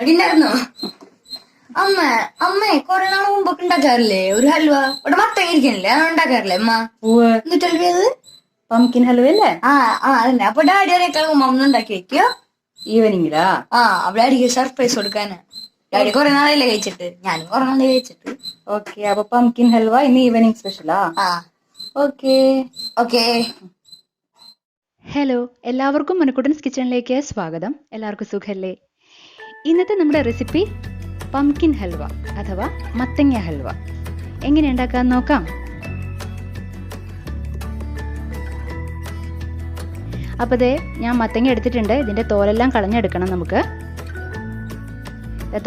അടിണ്ടായിരുന്നോ? അമ്മ അമ്മേ കൊറേ നാൾ മുമ്പൊക്കെ ഉണ്ടാക്കാറില്ലേ ഒരു ഹൽവ? ഇവിടെ മത്തങ്ങ ഇരിക്കണില്ലേ, അത് ഉണ്ടാക്കാറില്ലേ അമ്മ? എന്നിട്ടല്ലേ അത് പംകിൻ ഹൽവ അല്ലേ? അതന്നെ. അപ്പൊ ഡാഡി ഒരേക്കാൾ അമ്മ ഉണ്ടാക്കി വെക്കോ ഈവനിങ്ങിലാ? അവിടെ അടിക്ക് സർപ്രൈസ് കൊടുക്കാന്. ഡാഡി കൊറേ നാളല്ലേ കഴിച്ചിട്ട്, ഞാനും കൊറേ നാളെ കഴിച്ചിട്ട്. ഓക്കെ, അപ്പൊ പംകിൻ ഹൽവ ഇന്ന് ഈവനിങ് സ്പെഷ്യലാ? Okay okay. ഹലോ, എല്ലാവർക്കും മനുക്കുട്ടൻസ് കിച്ചണിലേക്ക് സ്വാഗതം. എല്ലാവർക്കും സുഖല്ലേ? ഇന്നത്തെ നമ്മുടെ റെസിപ്പി പംകിൻ ഹൽവ അഥവാ മത്തങ്ങ ഹൽവ. എങ്ങനെ ഉണ്ടാക്കാൻ നോക്കാം. അപ്പോൾ ദേ ഞാൻ മത്തങ്ങ എടുത്തിട്ടുണ്ട്. ഇതിൻ്റെ തോലെല്ലാം കളഞ്ഞെടുക്കണം നമുക്ക്.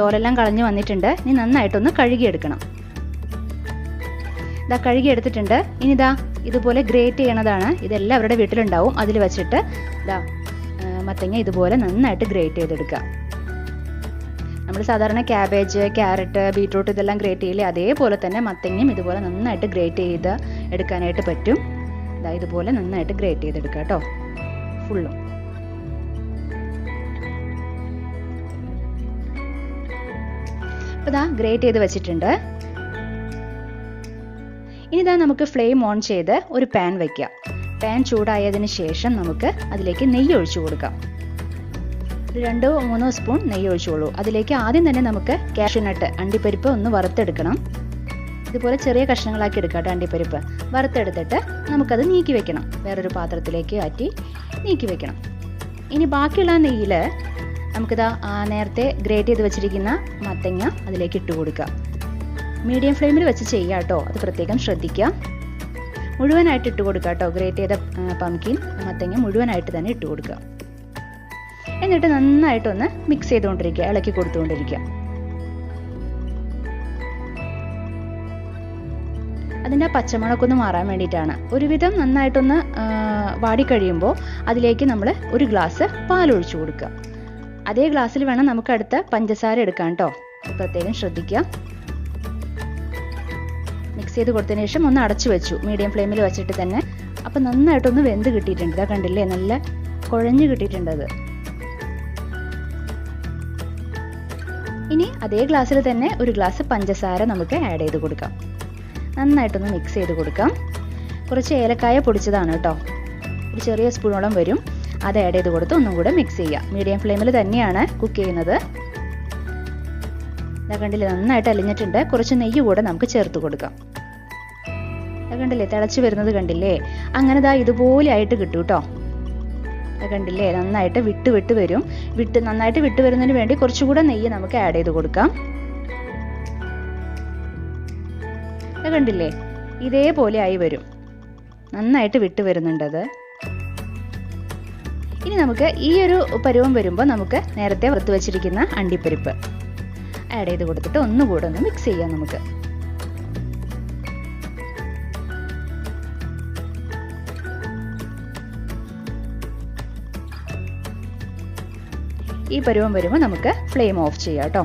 തോലെല്ലാം കളഞ്ഞ് വന്നിട്ടുണ്ട്. ഇനി നന്നായിട്ടൊന്ന് കഴുകിയെടുക്കണം. ഇതാ കഴുകി എടുത്തിട്ടുണ്ട്. ഇനി ഇതാ ഇതുപോലെ ഗ്രേറ്റ് ചെയ്യണതാണ്. ഇതെല്ലാം അവരുടെ വീട്ടിലുണ്ടാവും. അതിൽ വെച്ചിട്ട് ഇതാ മത്തങ്ങ ഇതുപോലെ നന്നായിട്ട് ഗ്രേറ്റ് ചെയ്തെടുക്കുക. നമ്മൾ സാധാരണ ക്യാബേജ്, ക്യാരറ്റ്, ബീട്രൂട്ട് ഇതെല്ലാം ഗ്രേറ്റ് ചെയ്യില്ലേ, അതേപോലെ തന്നെ മത്തങ്ങയും ഇതുപോലെ നന്നായിട്ട് ഗ്രേറ്റ് ചെയ്ത് എടുക്കാനായിട്ട് പറ്റും. ഇതാ ഇതുപോലെ നന്നായിട്ട് ഗ്രേറ്റ് ചെയ്തെടുക്കുക കേട്ടോ, ഫുള്ളും. അപ്പോൾ ഇതാ ഗ്രേറ്റ് ചെയ്ത് വെച്ചിട്ടുണ്ട്. ഇനി ഇതാ നമുക്ക് ഫ്ലെയിം ഓൺ ചെയ്ത് ഒരു പാൻ വയ്ക്കാം. പാൻ ചൂടായതിന് ശേഷം നമുക്ക് അതിലേക്ക് നെയ്യ് ഒഴിച്ചു കൊടുക്കാം. 2-3 സ്പൂൺ നെയ്യ് ഒഴിച്ചോളൂ. അതിലേക്ക് ആദ്യം തന്നെ നമുക്ക് കാഷ്യൂനട്ട്, അണ്ടിപ്പരിപ്പ് ഒന്ന് വറുത്തെടുക്കണം. ഇതുപോലെ ചെറിയ കഷ്ണങ്ങളാക്കി എടുക്കാം അണ്ടിപ്പരിപ്പ്. വറുത്തെടുത്തിട്ട് നമുക്കത് നീക്കി വെക്കണം. വേറൊരു പാത്രത്തിലേക്ക് ആറ്റി നീക്കി വെക്കണം. ഇനി ബാക്കിയുള്ള നെയ്യിൽ നമുക്കിതാ നേരത്തെ ഗ്രേറ്റ് ചെയ്ത് വെച്ചിരിക്കുന്ന മത്തങ്ങ അതിലേക്ക് ഇട്ട് കൊടുക്കുക. മീഡിയം ഫ്ലെയിമിൽ വെച്ച് ചെയ്യുക കേട്ടോ, അത് പ്രത്യേകം ശ്രദ്ധിക്കുക. മുഴുവനായിട്ട് ഇട്ട് കൊടുക്കുക കേട്ടോ. ഗ്രേറ്റ് ചെയ്ത പംകിൻ മത്തങ്ങ മുഴുവനായിട്ട് തന്നെ ഇട്ട് കൊടുക്കുക. എന്നിട്ട് നന്നായിട്ടൊന്ന് മിക്സ് ചെയ്തുകൊണ്ടിരിക്കുക, ഇളക്കി കൊടുത്തുകൊണ്ടിരിക്കുക. അതിൻ്റെ പച്ചമുളകൊന്ന് മാറാൻ വേണ്ടിയിട്ടാണ്. ഒരുവിധം നന്നായിട്ടൊന്ന് വാടിക്കഴിയുമ്പോൾ അതിലേക്ക് നമ്മൾ 1 ഗ്ലാസ് പാലൊഴിച്ചു കൊടുക്കുക. അതേ ഗ്ലാസ്സിൽ വേണം നമുക്ക് അടുത്ത പഞ്ചസാര എടുക്കാൻ കേട്ടോ, പ്രത്യേകം ശ്രദ്ധിക്കുക. മിക്സ് ചെയ്ത് കൊടുത്തതിന് ശേഷം ഒന്ന് അടച്ചു വെച്ചു, മീഡിയം ഫ്ലെയിമിൽ വെച്ചിട്ട് തന്നെ. അപ്പം നന്നായിട്ടൊന്ന് വെന്ത് കിട്ടിയിട്ടുണ്ട്. ഇതാ കണ്ടില്ലേ, നല്ല കുഴഞ്ഞ് കിട്ടിയിട്ടുണ്ട് അത്. ഇനി അതേ ഗ്ലാസ്സിൽ തന്നെ 1 ഗ്ലാസ് പഞ്ചസാര നമുക്ക് ആഡ് ചെയ്ത് കൊടുക്കാം. നന്നായിട്ടൊന്ന് മിക്സ് ചെയ്ത് കൊടുക്കാം. കുറച്ച് ഏലക്കായ പൊടിച്ചതാണ് കേട്ടോ, ഒരു ചെറിയ സ്പൂണോളം വരും. അത് ആഡ് ചെയ്ത് കൊടുത്ത് ഒന്നും കൂടെ മിക്സ് ചെയ്യുക. മീഡിയം ഫ്ലെയിമിൽ തന്നെയാണ് കുക്ക് ചെയ്യുന്നത്. ഇതാ കണ്ടില്ലേ, നന്നായിട്ട് അലിഞ്ഞിട്ടുണ്ട്. കുറച്ച് നെയ്യ് കൂടെ നമുക്ക് ചേർത്ത് കൊടുക്കാം. കണ്ടില്ലേ, തിളച്ച് വരുന്നത് കണ്ടില്ലേ? അങ്ങനെ ദാ ഇതുപോലെ ആയിട്ട് കിട്ടും കേട്ടോ. കണ്ടില്ലേ, നന്നായിട്ട് വിട്ട് വരും. നന്നായിട്ട് വിട്ട് വരുന്നതിന് വേണ്ടി കുറച്ചുകൂടെ നെയ്യ് നമുക്ക് ആഡ് ചെയ്ത് കൊടുക്കാം. കണ്ടില്ലേ, ഇതേപോലെ ആയി വരും. നന്നായിട്ട് വിട്ട് വരുന്നുണ്ടത്. ഇനി നമുക്ക് ഈ ഒരു പരുവം വരുമ്പോൾ നമുക്ക് നേരത്തെ വറുത്ത് വെച്ചിരിക്കുന്ന അണ്ടിപ്പരിപ്പ് ആഡ് ചെയ്ത് കൊടുത്തിട്ട് ഒന്നുകൂടെ ഒന്ന് മിക്സ് ചെയ്യാം നമുക്ക്. ഈ പരുവം വരുമ്പോൾ നമുക്ക് ഫ്ലെയിം ഓഫ് ചെയ്യാം കേട്ടോ.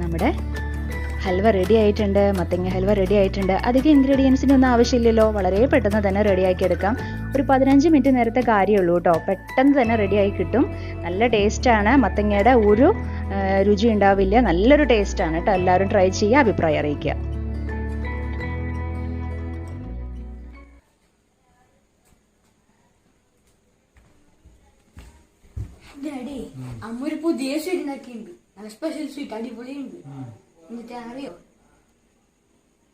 നമ്മുടെ ഹൽവ റെഡി ആയിട്ടുണ്ട്. മത്തങ്ങ ഹൽവ റെഡി ആയിട്ടുണ്ട്. അധികം ഇൻഗ്രീഡിയൻസിൻ്റെ ഒന്നും ആവശ്യമില്ലല്ലോ, വളരെ പെട്ടെന്ന് തന്നെ റെഡിയാക്കി എടുക്കാം. ഒരു 15 മിനിറ്റ് നേരത്തെ കാര്യമുള്ളൂ കേട്ടോ, പെട്ടെന്ന് തന്നെ റെഡിയായി കിട്ടും. നല്ല ടേസ്റ്റാണ്. മത്തങ്ങയുടെ ഒരു രുചി ഉണ്ടാവില്ല, നല്ലൊരു ടേസ്റ്റാണ് കേട്ടോ. എല്ലാവരും ട്രൈ ചെയ്യുക, അഭിപ്രായം അറിയിക്കുക. ഡാഡി, അമ്മ ഒരു പുതിയ സ്വീറ്റ് ഉണ്ടാക്കിയിട്ടുണ്ട്. നല്ല സ്പെഷ്യൽ സ്വീറ്റ്, അടിപൊളിയുണ്ട്. എന്നിട്ട് അറിയോ,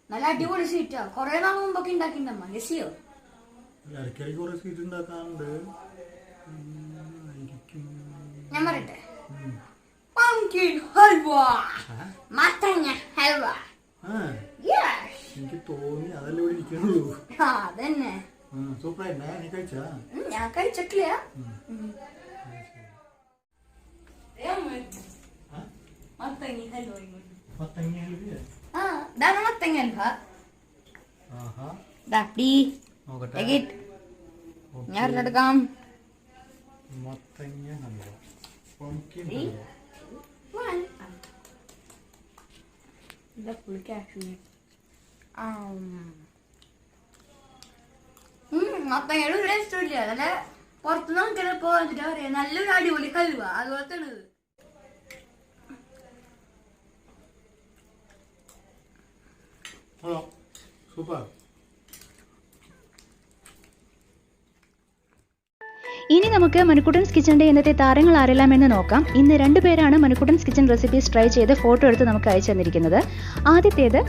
നല്ല അടിപൊളി സ്വീറ്റാ. കൊറേ നാൾ മുമ്പൊക്കെ ഉണ്ടാക്കിണ്ടമ്മ. ഗസിയോ? ഞാൻ പറയട്ടെ, പംകിൻ ഹൽവ, മത്തങ്ങ ഹൽവ. എനിക്ക് തോന്നി അതല്ലേ ഇരിക്കുള്ളൂ. അതന്നെ. ഞാൻ കഴിച്ചിട്ടില്ല. മത്തങ്ങ ഹൽവ. ഇതാണ് മത്തങ്ങ ഹൽവ. ഞാൻ എടുക്കാം. മത്തങ്ങ ഹൽവ, പംകിൻ മത്തങ്ങയുടെ ഒരു ടേസ്റ്റും ഇല്ല. നല്ല പുറത്ത് നമുക്കിപ്പോ എന്താ പറയാ നല്ലൊരു അടിപൊളി ഹൽവ അതുപോലത്തെ ഇത്. സൂപ്പർ. ഇനി നമുക്ക് മനുക്കുട്ടൻസ് കിച്ചണിന്റെ ഇന്നത്തെ താരങ്ങൾ ആരെല്ലാം എന്ന് നോക്കാം. ഇന്ന് 2 പേരാണ് മനുക്കുട്ടൻസ് കിച്ചൺ റെസിപ്പീസ് ട്രൈ ചെയ്ത് ഫോട്ടോ എടുത്ത് നമുക്ക് അയച്ചു തന്നിരിക്കുന്നത്. ആദ്യത്തേത്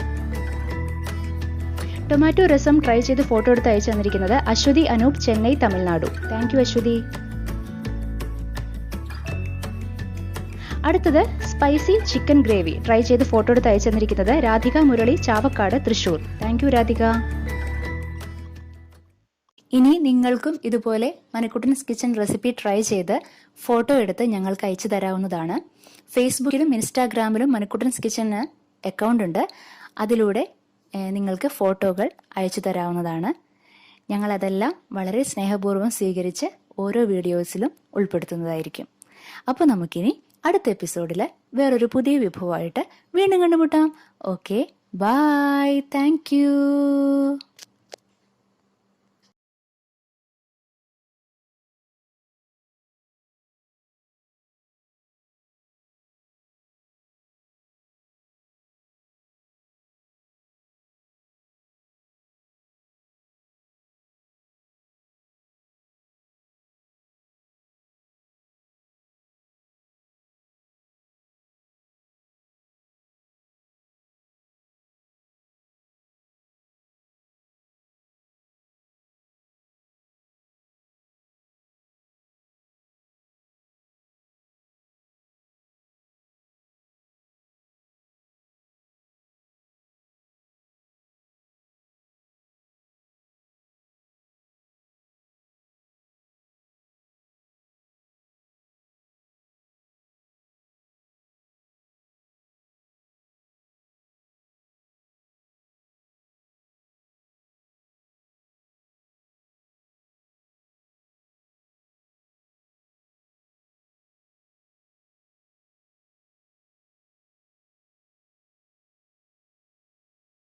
ടൊമാറ്റോ രസം ട്രൈ ചെയ്ത് ഫോട്ടോ എടുത്ത് അയച്ചു തന്നിരിക്കുന്നത് അശ്വതി അനൂപ്, ചെന്നൈ, തമിഴ്നാടു. Thank you Aswathy. അടുത്തത് സ്പൈസി ചിക്കൻ ഗ്രേവി ട്രൈ ചെയ്ത് ഫോട്ടോ എടുത്ത് അയച്ചു തന്നിരിക്കുന്നത് രാധിക മുരളി, ചാവക്കാട്, തൃശൂർ. Thank you Radhika. ഇനി നിങ്ങൾക്കും ഇതുപോലെ മനുക്കുട്ടൻസ് കിച്ചൺ റെസിപ്പി ട്രൈ ചെയ്ത് ഫോട്ടോ എടുത്ത് ഞങ്ങൾക്ക് അയച്ചു തരാവുന്നതാണ്. ഫേസ്ബുക്കിലും ഇൻസ്റ്റാഗ്രാമിലും മനുക്കുട്ടൻസ് കിച്ചണ് അക്കൗണ്ട് ഉണ്ട്. അതിലൂടെ നിങ്ങൾക്ക് ഫോട്ടോകൾ അയച്ചു തരാവുന്നതാണ്. ഞങ്ങളതെല്ലാം വളരെ സ്നേഹപൂർവ്വം സ്വീകരിച്ച് ഓരോ വീഡിയോസിലും ഉൾപ്പെടുത്തുന്നതായിരിക്കും. അപ്പോൾ നമുക്കിനി അടുത്ത എപ്പിസോഡിൽ വേറൊരു പുതിയ വിഭവമായിട്ട് വീണ്ടും കണ്ടുമുട്ടാം. Okay, bye, thank U.